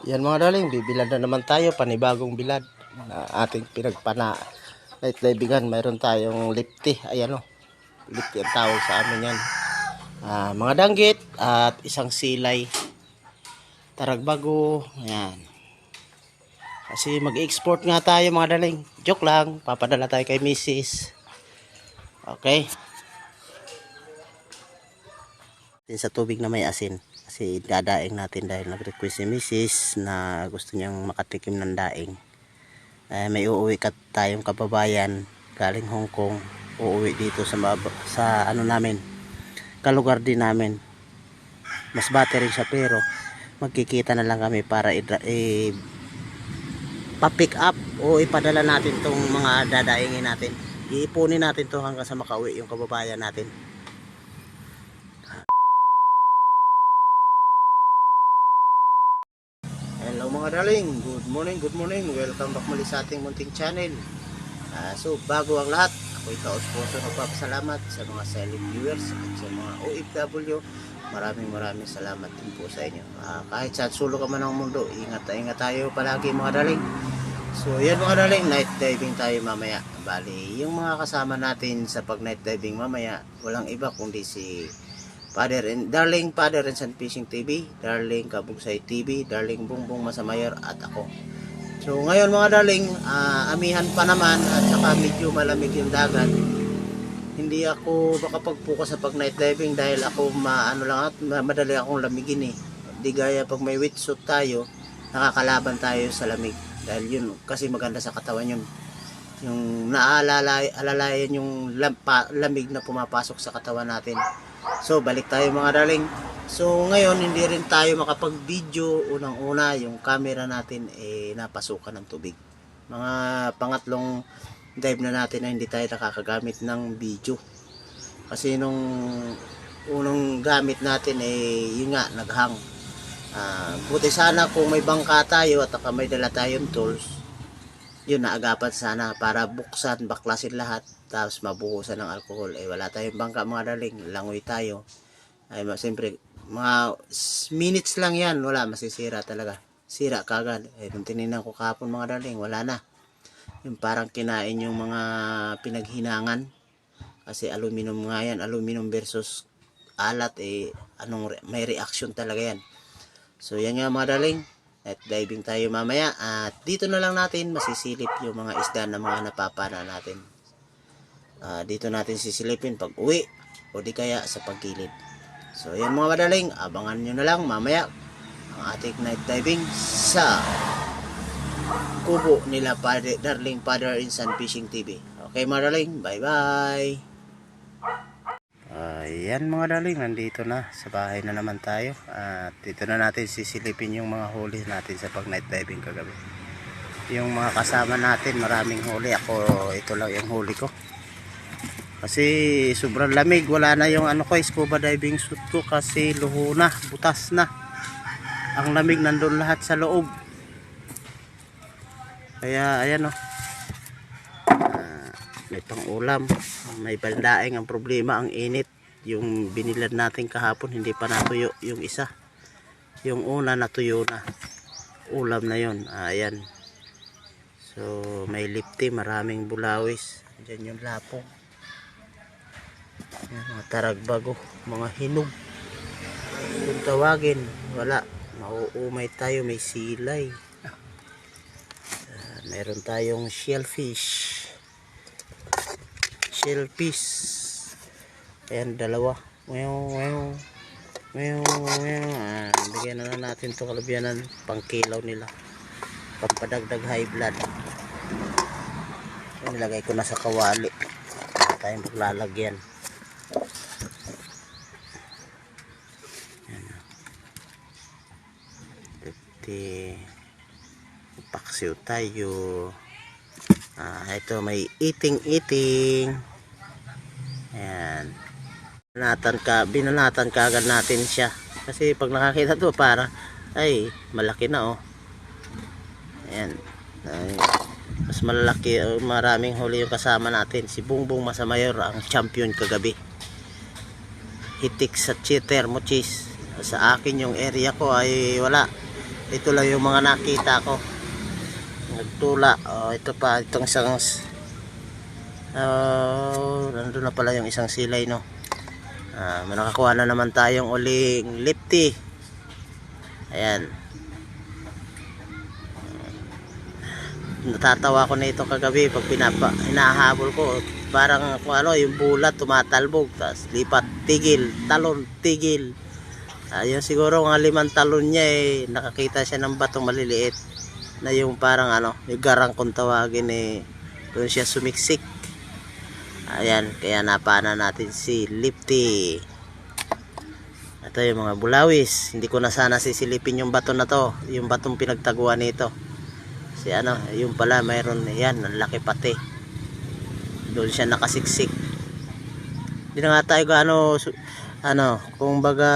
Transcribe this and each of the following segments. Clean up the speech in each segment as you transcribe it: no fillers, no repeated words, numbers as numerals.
Yan mga darling, bibilad na naman tayo, panibagong bilad na ating pinagpana night divingan. Mayroon tayong lifty, ayan o, lifty ang tawag sa amin yan. Mga danggit at isang silay, taragbago, ayan. Kasi mag-export nga tayo mga darling, joke lang, papadala tayo kay Mrs. Okay, sa tubig na may asin. Kasi dadaing natin dahil nag-request si Mrs. na gusto niyang makatikim ng daing. May uuwi tayong kababayan galing Hong Kong. Uuwi dito sa ano namin, kalugar din namin. Mas bate rin siya pero magkikita na lang kami para pa-pick up o ipadala natin tong mga dadaingin natin. Iipunin natin to hanggang sa makauwi yung kababayan natin. Hello mga darling, good morning, welcome back muli sa ating munting channel. So bago ang lahat, ako'y taos-puso nagpapasalamat sa mga silent viewers at sa mga OFW. Maraming salamat din po sa inyo. Kahit sa sulok ka man ng mundo, ingat tayo palagi mga darling. So yan mga darling, night diving tayo mamaya. Bali, yung mga kasama natin sa pag night diving mamaya, walang iba kundi si Darling Father and Sun Fishing TV, Darling Kabugsay TV, Darling Bungbong Masamayor at ako. So ngayon mga darling, amihan pa naman at saka medyo malamig yung dagat. Hindi ako makapag-focus sa pag night diving dahil ako madali akong lamigin eh. Di gaya pag may wetsuit tayo, nakakalaban tayo sa lamig. Dahil yun kasi maganda sa katawan yun. Yung alalayan yung lamig na pumapasok sa katawan natin. So balik tayo mga darling. So ngayon hindi rin tayo makapag-video. Unang-una yung camera natin napasukan ng tubig. Mga pangatlong dive na natin na hindi tayo nakakagamit ng video. Kasi nung unang gamit natin yun nga naghang. Buti sana kung may bangka tayo at may dala tayong tools, yun naagapan sana para buksan, baklasin lahat tapos mabuhusan ng alcohol. Wala tayong bangka mga darling, langoy tayo. Siyempre mga minutes lang yan, wala, masisira talaga, sira kagad. Kung tinignan ko kahapon mga darling, wala na, yung parang kinain yung mga pinaghinangan kasi aluminum nga yan, aluminum versus alat may reaction talaga yan. So yan nga mga darling, at diving tayo mamaya at dito na lang natin masisilip yung mga isda na mga napapana natin. Dito natin sisilipin pag uwi o di kaya sa pagkilid. So yan mga madaling, abangan nyo na lang mamaya ang ating night diving sa kubo nila Darling Father and Sun Fishing TV. Okay mga darling, bye bye. Yan mga darling, nandito na sa bahay na naman tayo at dito na natin sisilipin yung mga huli natin sa pag night diving kagabi. Yung mga kasama natin maraming huli, ako ito lang yung huli ko kasi sobrang lamig. Wala na yung scuba diving suit ko kasi luho na, butas na ang lamig, nandun lahat sa loob. Kaya ayan may pang ulam, may baldaing. Ang problema ang init. Yung binilad natin kahapon hindi pa natuyo yung isa, yung una natuyo na, ulam na yon. Ayan, so may lipti, maraming bulawis dyan, yung lapong, mga taragbago, mga hinog kung tawagin. Wala, mauumay tayo, may silay, meron tayong shellfish. Ayan, dalawa. Bigyan na lang natin ito kalabyanan, pang kilaw nila, pagpadagdag high blood. Nilagay ko na sa kawali, hindi tayong maglalagyan. Paksiw tayo. Ito may eating. Ayan, binanatan kagad natin siya kasi pag nakakita to para malaki na ayan, mas malalaki, maraming huli yung kasama natin. Si Bungbong Masamayor ang champion kagabi, hitik sa cheater mochis. Sa akin yung area ko ay wala, ito lang yung mga nakita ko. Nagtula. Ito pa, itong isang nandun na pala yung isang silay, no. Nakakuha na naman tayong uling lifty. Ayan. Natatawa ko na ito kagabi pag hinahabol ko, parang kung ano, yung bulat tumatalbog, tapos lipat, tigil, talon, tigil. Yung siguro mga 5 talon niya nakakita siya ng batong maliliit na yung parang ano, yung garang kung tawagin, doon siya sumiksik. Ayan, kaya napana natin si Lifty. Ito yung mga bulawis. Hindi ko na sana sisilipin yung bato na to, yung batong pinagtaguan nito. Si ano, yung pala mayroon yan, ang laki pati. Doon siya nakasiksik. Hindi na nga tayo kung baga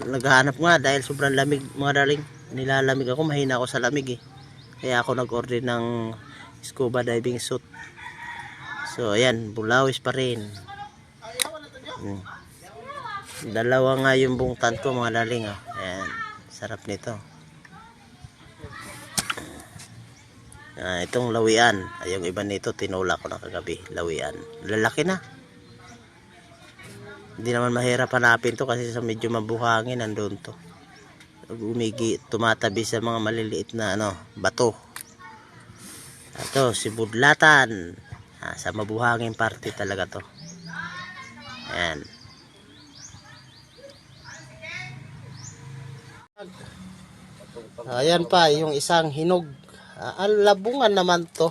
naghahanap nga dahil sobrang lamig mga darling. Nilalamig ako, mahina ako sa lamig Kaya ako nag-order ng scuba diving suit. So ayan, bulawis pa rin. Dalawa nga yung bungtan ko mga darling. Ayan, sarap nito. Itong lawian, yung iba nito tinula ko na kagabi, lawian. Lalaki na. Hindi naman mahirap hanapin to kasi sa medyo mabuhangin nandun to. Tumatabi sa mga maliliit na bato. Ito, si budlatan. Sa mabuhangin parte talaga to. Ayan. Ayan pa, yung isang hinog. Labungan naman to.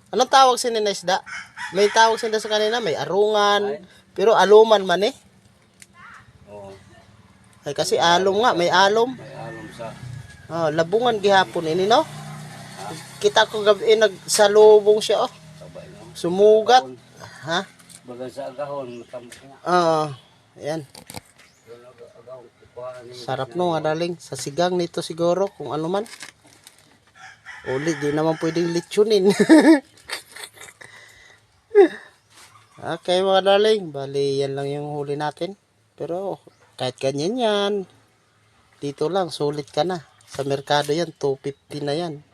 Anong tawag sa isda? May tawag sila sa kanina, may arungan. Pero aluman man Oo. Ay kasi alom nga, may alom. May alom sa. Labungan gihapon ini no. Kita ko gabi nagsalubong siya Sabay no. Sumugat. Ha? Baga sa agahon, matambok nga. Ayan. Agahon, kukuhaan niyo. Sarap no, daling sa sigang nito siguro kung ano man. Uli, di naman pwedeng litsunin. Okay mga darling, bali yan lang yung huli natin. Pero kahit ganyan yan, dito lang, sulit ka na. Sa merkado yan, 250 na yan.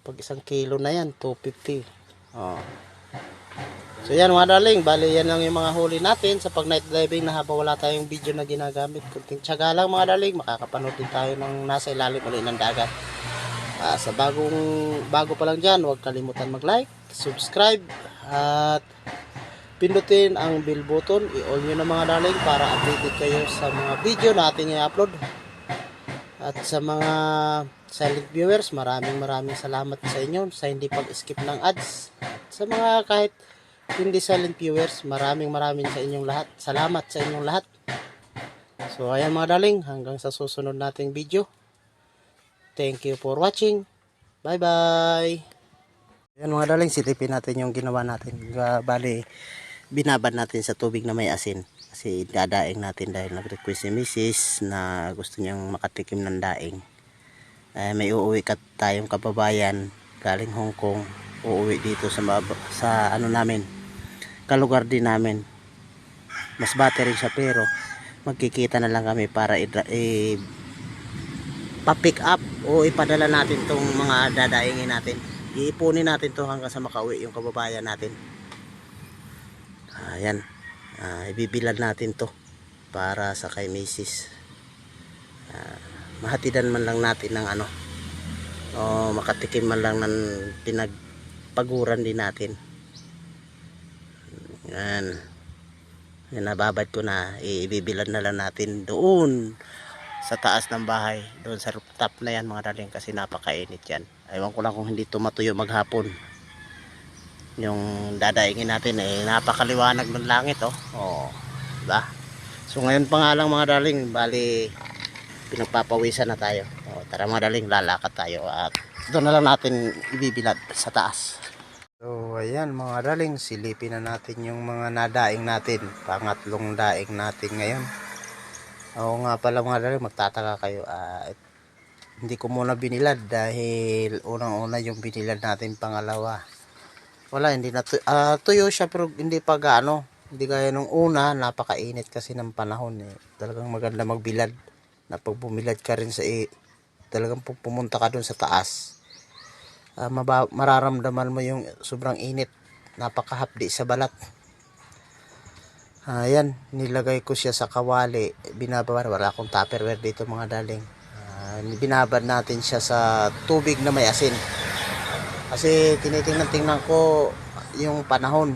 Pag 1 kilo na yan, 250. So yan mga darling, bali yan lang yung mga huli natin sa pag night diving na habang wala tayong video na ginagamit. Kunting tiyaga lang mga darling, makakapanood din tayo ng nasa ilalim ulit ng dagat. Sa bago pa lang dyan, huwag kalimutan mag-like, subscribe, at pindutin ang bell button. I-on nyo na mga darling para updated kayo sa mga video na ating i-upload. At sa mga silent viewers, maraming salamat sa inyo sa hindi pag-skip ng ads. At sa mga kahit hindi silent viewers, maraming sa inyong lahat. Salamat sa inyong lahat. So ayan mga darling, hanggang sa susunod nating video. Thank you for watching. Bye bye. Yan mga darling, silipin natin yung ginawa natin. Bali, binabad natin sa tubig na may asin. Kasi dadaing natin dahil nag-request ni Mrs. na gusto niyang makatikim ng daing. May uuwi tayong kababayan galing Hong Kong. Uuwi dito sa namin, kalugar din namin. Mas bate rin siya pero magkikita na lang kami para pa-pick up o ipadala natin tong mga dadaingin natin. Iipunin natin to hanggang sa makauwi yung kababayan natin. Ayan. Ibibilad natin to para sa kay Mrs. Mahatidan man lang natin ng makatikim man lang ng pinagpaguran din natin. Yan. Nababad ko na. Ibibilad na lang natin doon sa taas ng bahay, doon sa rooftop na yan mga darling, kasi napakainit yan. Ewan ko lang kung hindi tumatuyo maghapon yung dadaingin natin. Napakaliwanag ng langit diba? So ngayon pa nga lang mga darling, bali pinagpapawisan na tayo. Tara mga darling, lalakad tayo at doon na lang natin ibibilad sa taas. So ayan mga darling, silipin na natin yung mga nadaing natin. Pangatlong daing natin ngayon. Oo nga pala mga darling, magtataka kayo. Hindi ko muna binilad dahil unang-una yung binilad natin pangalawa. Wala, hindi na tuyo siya pero hindi pa gaano. Hindi gaya nung una, napakainit kasi ng panahon Talagang maganda magbilad. na pag bumilad ka rin talagang pumunta ka dun sa taas, mararamdaman mo yung sobrang init, napakahapdi sa balat. Ayan, nilagay ko siya sa kawali, binabad, wala akong tupperware dito mga darling. Binabad natin siya sa tubig na may asin, kasi tinitingnan ko yung panahon,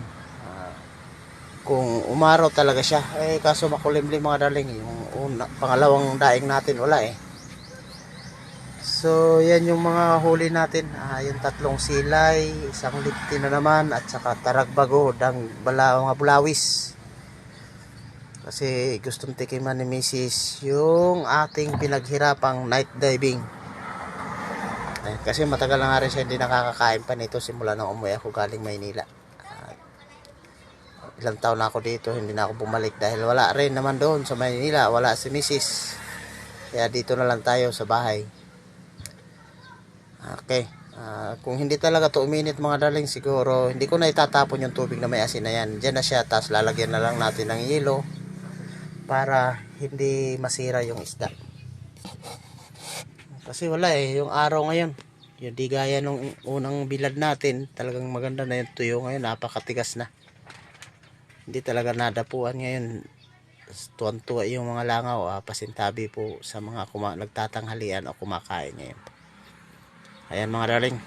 kung umaraw talaga siya. Kaso makulimlim mga darling, yung pangalawang daing natin wala eh. So yan yung mga huli natin, yung 3 silay, isang lipti na naman, at saka taragbago, mga bulawis. Kasi gustong tikiman ni Mrs. yung ating pinaghirapang night diving. Kasi matagal na nga rin siya hindi nakakakain pa nito simula nang umuwi ako galing Maynila. Ilang taon na ako dito, hindi na ako bumalik dahil wala rin naman doon sa Maynila, wala si Mrs. Kaya dito na lang tayo sa bahay. Okay. Kung hindi talaga to uminit mga darling, siguro hindi ko na itatapon yung tubig na may asin na yan. Diyan na siya, tapos lalagyan na lang natin ng yelo para hindi masira yung isda. Kasi wala yung araw ngayon, yung di gaya nung unang bilad natin, talagang maganda na yung tuyo. Ngayon napakatigas na, hindi talaga nadapuan ngayon. Tuwan-tuwa yung mga langaw, pasintabi po sa mga nagtatanghalian o kumakain ngayon. Ayan mga darling,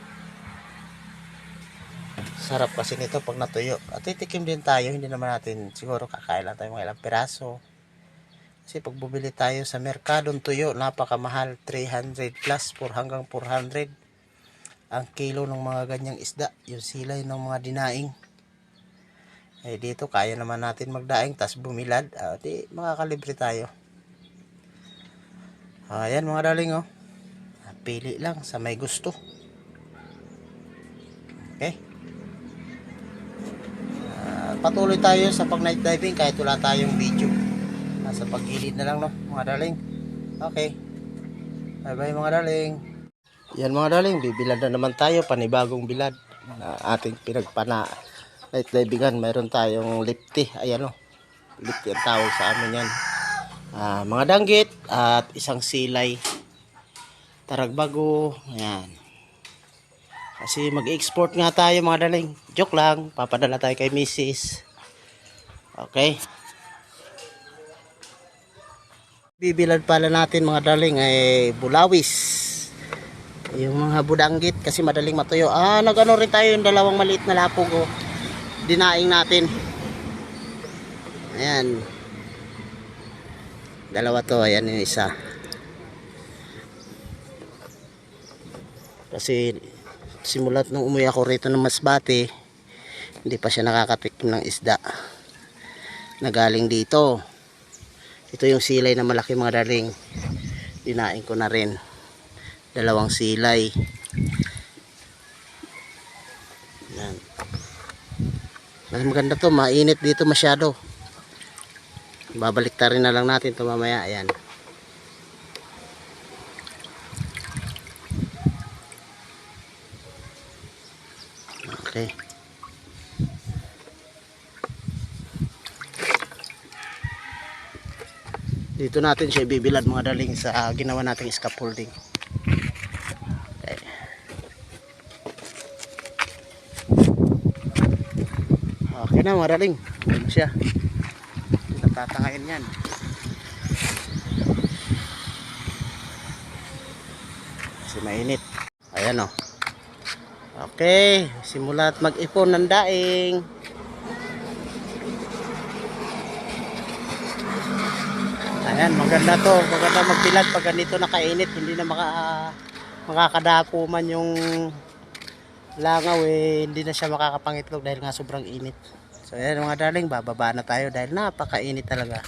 sarap kasi nito pag natuyo. At titikim din tayo, hindi naman natin siguro kakain lang tayo mga ilang piraso. Kasi pag bumili tayo sa merkadong tuyo, napakamahal, 300 plus, hanggang 400 ang kilo ng mga ganyang isda, yung silay ng mga dinaing. Dito kaya naman natin magdaing tas bumilad, di makakalibre tayo. Ayan mga darling, pili lang sa may gusto. Okay, patuloy tayo sa pag night diving kahit wala tayong video. Nasa paggilid na lang mga darling. Okay, bye bye mga darling. Yan mga darling, bibilad na naman tayo, panibagong bilad na ating pinagpana night divingan. Mayroon tayong lipti, ayan lipti ang tawag sa amin yan. Mga danggit at isang silay, taragbago. Ayan, kasi mag-export nga tayo mga darling. Joke lang, papadala tayo kay Mrs. Okay, bibilad pala natin mga darling ay bulawis, yung mga budanggit, kasi madaling matuyo. Nagano rin tayo yung dalawang maliit na lapog dinaing natin. Ayan, dalawa to, ayan yung isa. Kasi simulat nung umuwi ako rito ng Masbate, hindi pa siya nakakatikim ng isda na galing dito. Ito yung silay na malaki mga darling, dinaing ko na rin, 2 silay. Yan. Mas maganda to, mainit dito masyado. Babalik ta rin na lang natin to mamaya. Ayan, okay. Dito natin siya bibilad mga darling sa ginawa nating scaffolding. Okay. Okay na mga darling, ano siya, natatangayin yan. Kasi mainit. Ayan okay, simulat mag-ipon ng daing. Ayan, maganda to, maganda magbilad pag ganito nakainit, hindi na makakadapo man yung langaw hindi na siya makakapangitlog dahil nga sobrang init. So ayan mga darling, bababa na tayo dahil napakainit talaga.